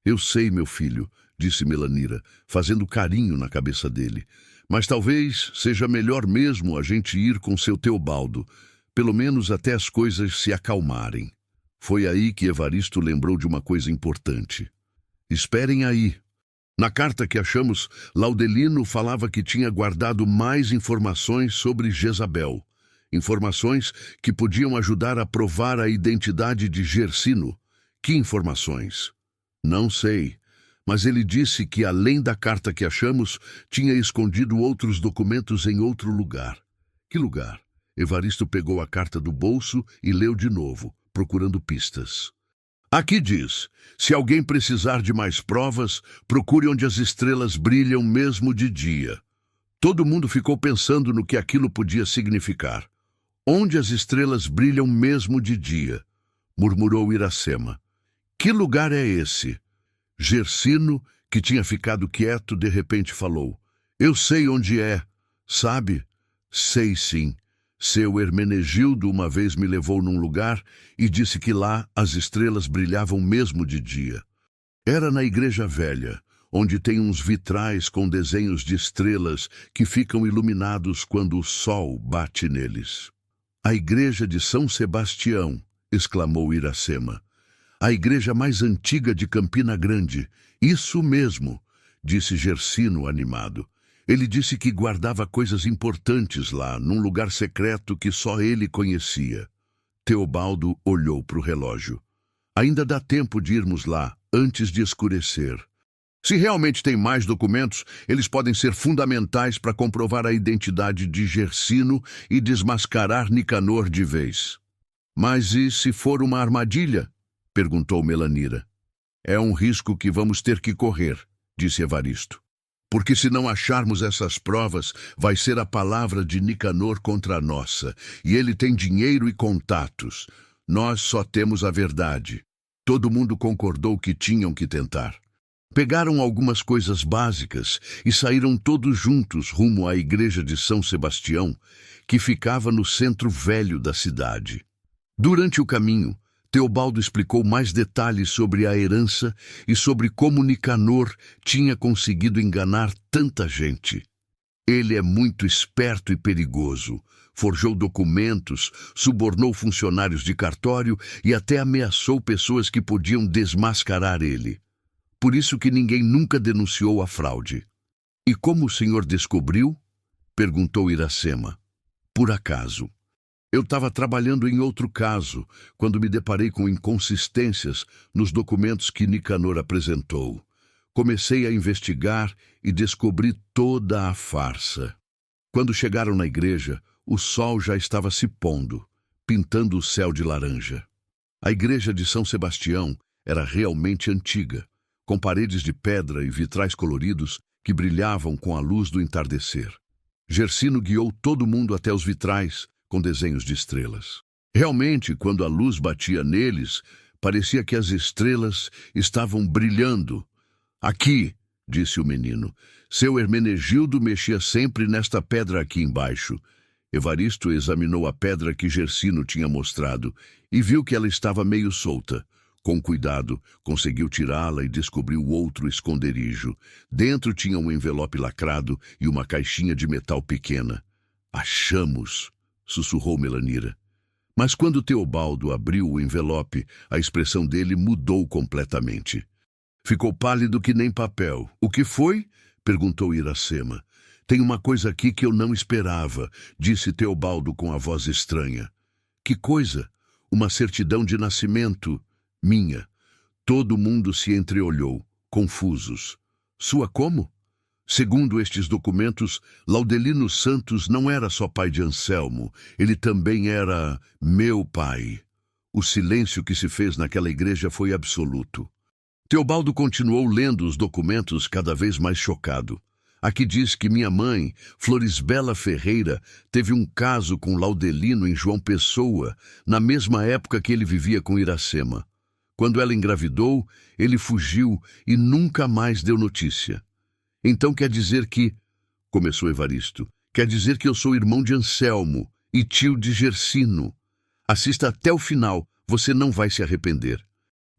A: Eu sei, meu filho, disse Melanira, fazendo carinho na cabeça dele. Mas talvez seja melhor mesmo a gente ir com seu Teobaldo, pelo menos até as coisas se acalmarem. Foi aí que Evaristo lembrou de uma coisa importante. Esperem aí. Na carta que achamos, Laudelino falava que tinha guardado mais informações sobre Jezabel. Informações que podiam ajudar a provar a identidade de Gersino. Que informações? Não sei. Mas ele disse que, além da carta que achamos, tinha escondido outros documentos em outro lugar. Que lugar? Evaristo pegou a carta do bolso e leu de novo, procurando pistas. Aqui diz: se alguém precisar de mais provas, procure onde as estrelas brilham mesmo de dia. Todo mundo ficou pensando no que aquilo podia significar. Onde as estrelas brilham mesmo de dia, murmurou Iracema. Que lugar é esse? Gersino, que tinha ficado quieto, de repente falou. Eu sei onde é, sabe? Sei sim. Seu Hermenegildo uma vez me levou num lugar e disse que lá as estrelas brilhavam mesmo de dia. Era na Igreja Velha, onde tem uns vitrais com desenhos de estrelas que ficam iluminados quando o sol bate neles. A Igreja de São Sebastião, exclamou Iracema. A igreja mais antiga de Campina Grande. Isso mesmo, disse Gersino animado. Ele disse que guardava coisas importantes lá, num lugar secreto que só ele conhecia. Teobaldo olhou para o relógio. Ainda dá tempo de irmos lá, antes de escurecer. Se realmente tem mais documentos, eles podem ser fundamentais para comprovar a identidade de Gersino e desmascarar Nicanor de vez. Mas e se for uma armadilha? Perguntou Melanira. É um risco que vamos ter que correr, disse Evaristo. Porque se não acharmos essas provas, vai ser a palavra de Nicanor contra a nossa, e ele tem dinheiro e contatos. Nós só temos a verdade. Todo mundo concordou que tinham que tentar. Pegaram algumas coisas básicas e saíram todos juntos rumo à igreja de São Sebastião, que ficava no centro velho da cidade. Durante o caminho, Teobaldo explicou mais detalhes sobre a herança e sobre como Nicanor tinha conseguido enganar tanta gente. Ele é muito esperto e perigoso. Forjou documentos, subornou funcionários de cartório e até ameaçou pessoas que podiam desmascarar ele. Por isso que ninguém nunca denunciou a fraude. E como o senhor descobriu? Perguntou Iracema. Por acaso. Eu estava trabalhando em outro caso, quando me deparei com inconsistências nos documentos que Nicanor apresentou. Comecei a investigar e descobri toda a farsa. Quando chegaram na igreja, o sol já estava se pondo, pintando o céu de laranja. A igreja de São Sebastião era realmente antiga, com paredes de pedra e vitrais coloridos que brilhavam com a luz do entardecer. Gersino guiou todo mundo até os vitrais, com desenhos de estrelas. Realmente, quando a luz batia neles, parecia que as estrelas estavam brilhando. Aqui, disse o menino, seu Hermenegildo mexia sempre nesta pedra aqui embaixo. Evaristo examinou a pedra que Gersino tinha mostrado e viu que ela estava meio solta. Com cuidado, conseguiu tirá-la e descobriu outro esconderijo. Dentro tinha um envelope lacrado e uma caixinha de metal pequena. Achamos! Sussurrou Melanira. Mas quando Teobaldo abriu o envelope, a expressão dele mudou completamente. Ficou pálido que nem papel. O que foi? Perguntou Iracema. Tem uma coisa aqui que eu não esperava, disse Teobaldo com a voz estranha. Que coisa? Uma certidão de nascimento. Minha. Todo mundo se entreolhou, confusos. Sua como? Segundo estes documentos, Laudelino Santos não era só pai de Anselmo, ele também era meu pai. O silêncio que se fez naquela igreja foi absoluto. Teobaldo continuou lendo os documentos cada vez mais chocado. Aqui diz que minha mãe, Florisbela Ferreira, teve um caso com Laudelino em João Pessoa, na mesma época que ele vivia com Iracema. Quando ela engravidou, ele fugiu e nunca mais deu notícia. Então quer dizer que... Começou Evaristo. Quer dizer que eu sou irmão de Anselmo e tio de Gersino. Assista até o final, você não vai se arrepender.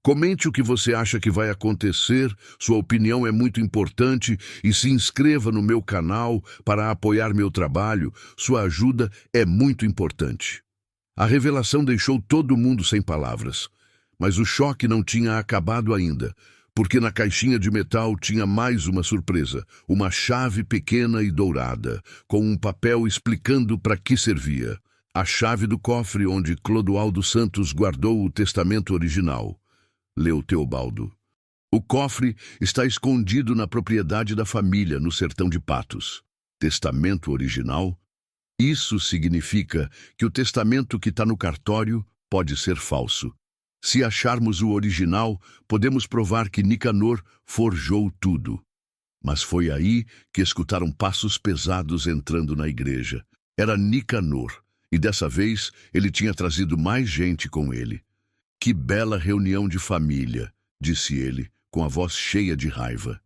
A: Comente o que você acha que vai acontecer, sua opinião é muito importante e se inscreva no meu canal para apoiar meu trabalho, sua ajuda é muito importante. A revelação deixou todo mundo sem palavras, mas o choque não tinha acabado ainda, porque na caixinha de metal tinha mais uma surpresa, uma chave pequena e dourada, com um papel explicando para que servia. A chave do cofre onde Clodoaldo Santos guardou o testamento original. Leu Teobaldo. O cofre está escondido na propriedade da família, no sertão de Patos. Testamento original? Isso significa que o testamento que está no cartório pode ser falso. Se acharmos o original, podemos provar que Nicanor forjou tudo. Mas foi aí que escutaram passos pesados entrando na igreja. Era Nicanor, e dessa vez ele tinha trazido mais gente com ele. Que bela reunião de família, disse ele, com a voz cheia de raiva.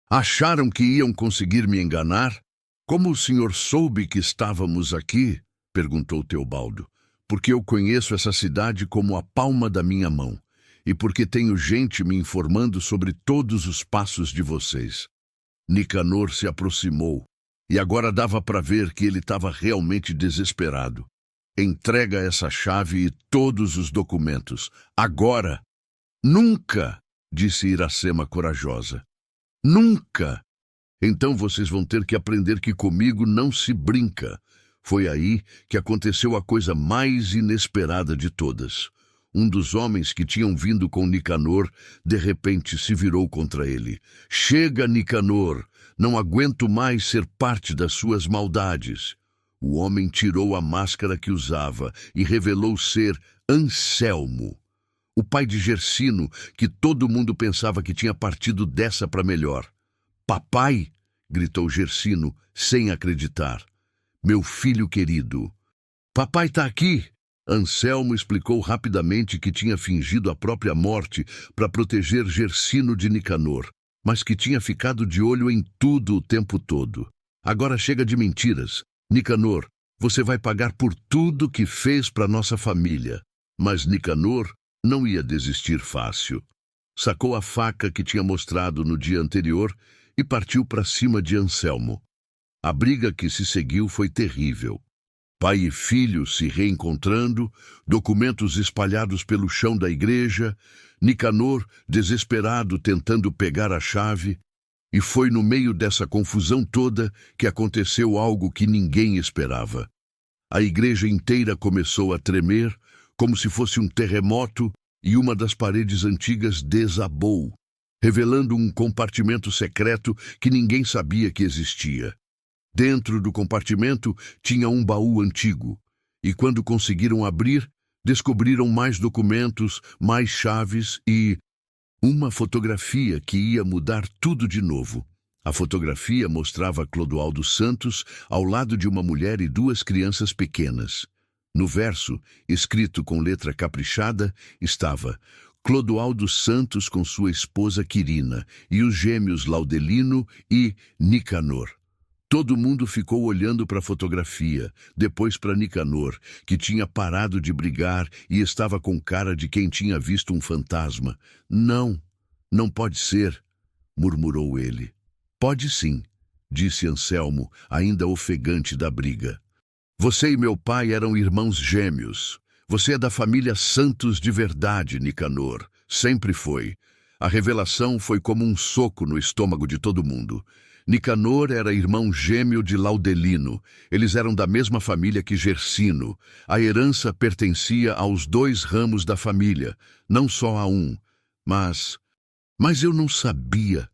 A: Acharam que iam conseguir me enganar? Como o senhor soube que estávamos aqui? Perguntou Teobaldo. Porque eu conheço essa cidade como a palma da minha mão, e porque tenho gente me informando sobre todos os passos de vocês. Nicanor se aproximou, e agora dava para ver que ele estava realmente desesperado. Entrega essa chave e todos os documentos. Agora! Nunca! Disse Iracema corajosa. Nunca! Então vocês vão ter que aprender que comigo não se brinca. Foi aí que aconteceu a coisa mais inesperada de todas. Um dos homens que tinham vindo com Nicanor, de repente se virou contra ele. Chega, Nicanor! Não aguento mais ser parte das suas maldades. O homem tirou a máscara que usava e revelou ser Anselmo, o pai de Gersino, que todo mundo pensava que tinha partido dessa para melhor. Papai! Gritou Gersino, sem acreditar. Meu filho querido. Papai está aqui! Anselmo explicou rapidamente que tinha fingido a própria morte para proteger Gersino de Nicanor, mas que tinha ficado de olho em tudo o tempo todo. Agora chega de mentiras. Nicanor, você vai pagar por tudo que fez para nossa família. Mas Nicanor não ia desistir fácil. Sacou a faca que tinha mostrado no dia anterior e partiu para cima de Anselmo. A briga que se seguiu foi terrível. Pai e filho se reencontrando, documentos espalhados pelo chão da igreja, Nicanor, desesperado, tentando pegar a chave. E foi no meio dessa confusão toda que aconteceu algo que ninguém esperava. A igreja inteira começou a tremer, como se fosse um terremoto, e uma das paredes antigas desabou, revelando um compartimento secreto que ninguém sabia que existia. Dentro do compartimento tinha um baú antigo, e quando conseguiram abrir, descobriram mais documentos, mais chaves e... uma fotografia que ia mudar tudo de novo. A fotografia mostrava Clodoaldo Santos ao lado de uma mulher e duas crianças pequenas. No verso, escrito com letra caprichada, estava Clodoaldo Santos com sua esposa Quirina e os gêmeos Laudelino e Nicanor. Todo mundo ficou olhando para a fotografia, depois para Nicanor, que tinha parado de brigar e estava com cara de quem tinha visto um fantasma. Não, não pode ser, murmurou ele. Pode sim, disse Anselmo, ainda ofegante da briga. Você e meu pai eram irmãos gêmeos. Você é da família Santos de verdade, Nicanor. Sempre foi. A revelação foi como um soco no estômago de todo mundo. Nicanor era irmão gêmeo de Laudelino. Eles eram da mesma família que Gersino. A herança pertencia aos dois ramos da família, não só a um. Mas eu não sabia,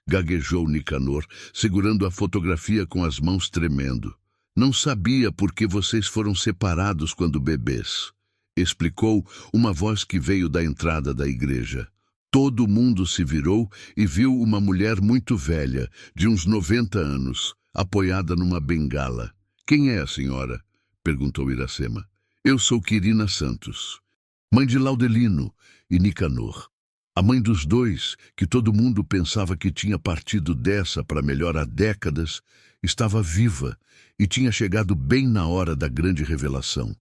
A: gaguejou Nicanor, segurando a fotografia com as mãos tremendo. Não sabia por que vocês foram separados quando bebês, explicou uma voz que veio da entrada da igreja. Todo mundo se virou e viu uma mulher muito velha, de uns 90 anos, apoiada numa bengala. "Quem é a senhora?" perguntou Iracema. "Eu sou Quirina Santos, mãe de Laudelino e Nicanor. A mãe dos dois, que todo mundo pensava que tinha partido dessa para melhor há décadas, estava viva e tinha chegado bem na hora da grande revelação.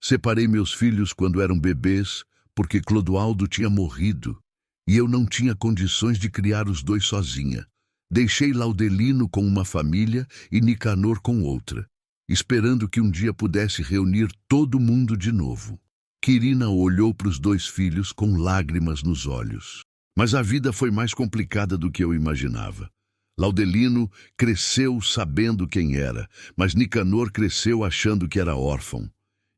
A: Separei meus filhos quando eram bebês, porque Clodoaldo tinha morrido, e eu não tinha condições de criar os dois sozinha. Deixei Laudelino com uma família e Nicanor com outra, esperando que um dia pudesse reunir todo mundo de novo." Quirina olhou para os dois filhos com lágrimas nos olhos. Mas a vida foi mais complicada do que eu imaginava. Laudelino cresceu sabendo quem era, mas Nicanor cresceu achando que era órfão.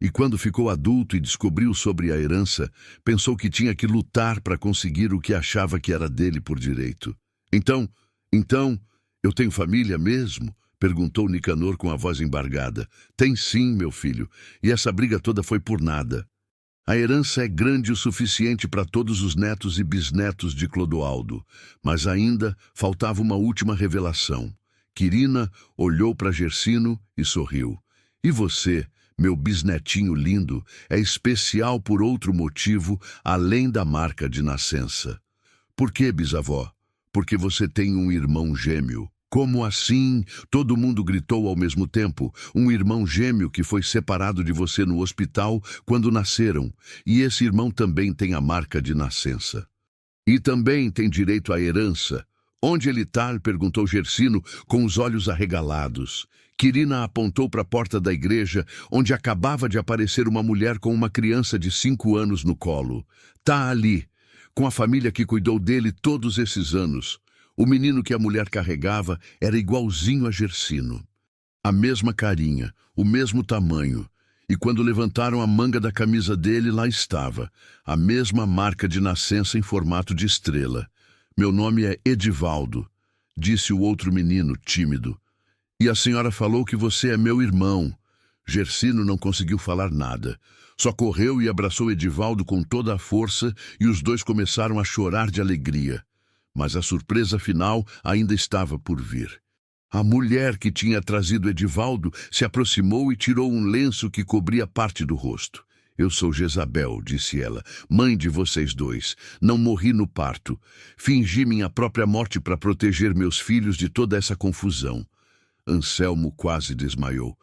A: E quando ficou adulto e descobriu sobre a herança, pensou que tinha que lutar para conseguir o que achava que era dele por direito. Então, eu tenho família mesmo?" perguntou Nicanor com a voz embargada. "Tem sim, meu filho, e essa briga toda foi por nada. A herança é grande o suficiente para todos os netos e bisnetos de Clodoaldo, mas ainda faltava uma última revelação." Quirina olhou para Gersino e sorriu. "E você, meu bisnetinho lindo, é especial por outro motivo além da marca de nascença." "Por que, bisavó?" "Porque você tem um irmão gêmeo." "Como assim?" Todo mundo gritou ao mesmo tempo. "Um irmão gêmeo que foi separado de você no hospital quando nasceram. E esse irmão também tem a marca de nascença. E também tem direito à herança." "Onde ele está?" perguntou Gersino, com os olhos arregalados. Quirina apontou para a porta da igreja, onde acabava de aparecer uma mulher com uma criança de 5 anos no colo. "Tá ali, com a família que cuidou dele todos esses anos." O menino que a mulher carregava era igualzinho a Gersino. A mesma carinha, o mesmo tamanho. E quando levantaram a manga da camisa dele, lá estava, a mesma marca de nascença em formato de estrela. "Meu nome é Edivaldo", disse o outro menino, tímido. "E a senhora falou que você é meu irmão." Gersino não conseguiu falar nada. Só correu e abraçou Edivaldo com toda a força e os dois começaram a chorar de alegria. Mas a surpresa final ainda estava por vir. A mulher que tinha trazido Edivaldo se aproximou e tirou um lenço que cobria parte do rosto. "Eu sou Jezabel", disse ela, "mãe de vocês dois. Não morri no parto. Fingi minha própria morte para proteger meus filhos de toda essa confusão." Anselmo quase desmaiou.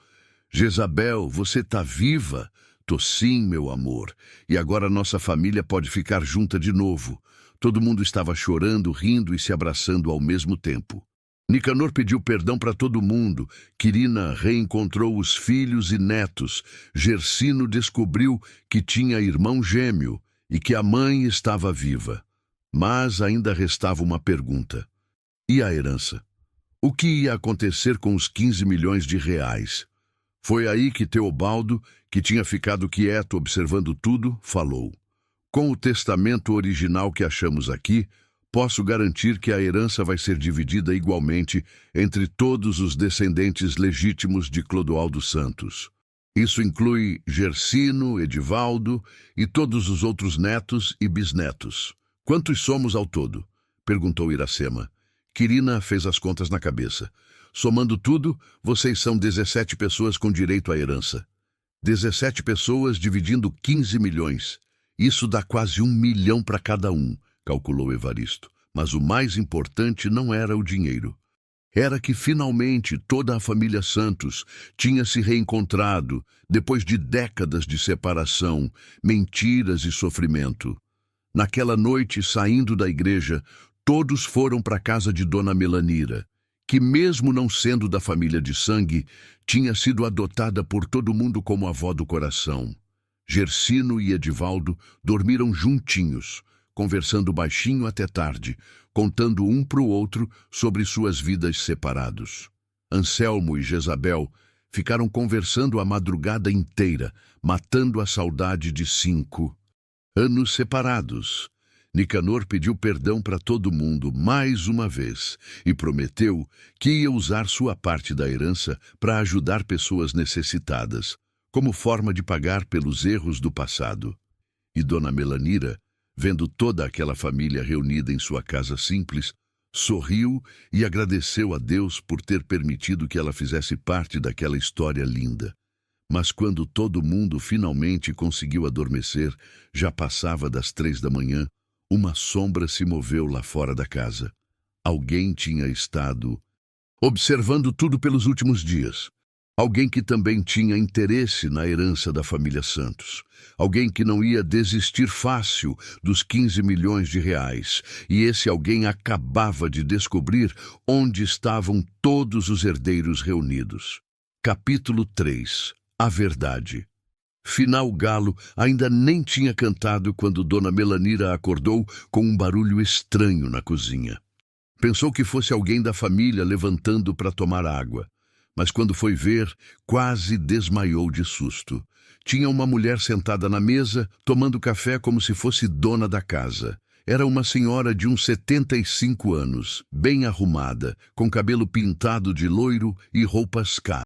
A: "Jezabel, você tá viva?" "Tô sim, meu amor. E agora nossa família pode ficar junta de novo." Todo mundo estava chorando, rindo e se abraçando ao mesmo tempo. Nicanor pediu perdão para todo mundo. Quirina reencontrou os filhos e netos. Gersino descobriu que tinha irmão gêmeo e que a mãe estava viva. Mas ainda restava uma pergunta. E a herança? O que ia acontecer com os 15 milhões de reais? Foi aí que Teobaldo, que tinha ficado quieto observando tudo, falou. "Com o testamento original que achamos aqui, posso garantir que a herança vai ser dividida igualmente entre todos os descendentes legítimos de Clodoaldo Santos. Isso inclui Gersino, Edivaldo e todos os outros netos e bisnetos." "Quantos somos ao todo?" perguntou Iracema. Quirina fez as contas na cabeça. "Somando tudo, vocês são 17 pessoas com direito à herança. 17 pessoas dividindo 15 milhões. Isso dá quase 1 milhão para cada um", calculou Evaristo. Mas o mais importante não era o dinheiro. Era que finalmente toda a família Santos tinha se reencontrado depois de décadas de separação, mentiras e sofrimento. Naquela noite, saindo da igreja, todos foram para a casa de Dona Melanira, que mesmo não sendo da família de sangue, tinha sido adotada por todo mundo como avó do coração. Gersino e Edivaldo dormiram juntinhos, conversando baixinho até tarde, contando um para o outro sobre suas vidas separados. Anselmo e Jezabel ficaram conversando a madrugada inteira, matando a saudade de 5 anos separados. Nicanor pediu perdão para todo mundo mais uma vez e prometeu que ia usar sua parte da herança para ajudar pessoas necessitadas, como forma de pagar pelos erros do passado. E Dona Melanira Vendo toda aquela família reunida em sua casa simples, sorriu e agradeceu a Deus por ter permitido que ela fizesse parte daquela história linda. Mas quando todo mundo finalmente conseguiu adormecer, já passava das 3 da manhã, uma sombra se moveu lá fora da casa. Alguém tinha estado observando tudo pelos últimos dias. Alguém que também tinha interesse na herança da família Santos. Alguém que não ia desistir fácil dos 15 milhões de reais. E esse alguém acabava de descobrir onde estavam todos os herdeiros reunidos. Capítulo 3. A verdade. Final Galo ainda nem tinha cantado quando Dona Melanira acordou com um barulho estranho na cozinha. Pensou que fosse alguém da família levantando para tomar água. Mas quando foi ver, quase desmaiou de susto. Tinha uma mulher sentada na mesa, tomando café como se fosse dona da casa. Era uma senhora de uns 75 anos, bem arrumada, com cabelo pintado de loiro e roupas caras.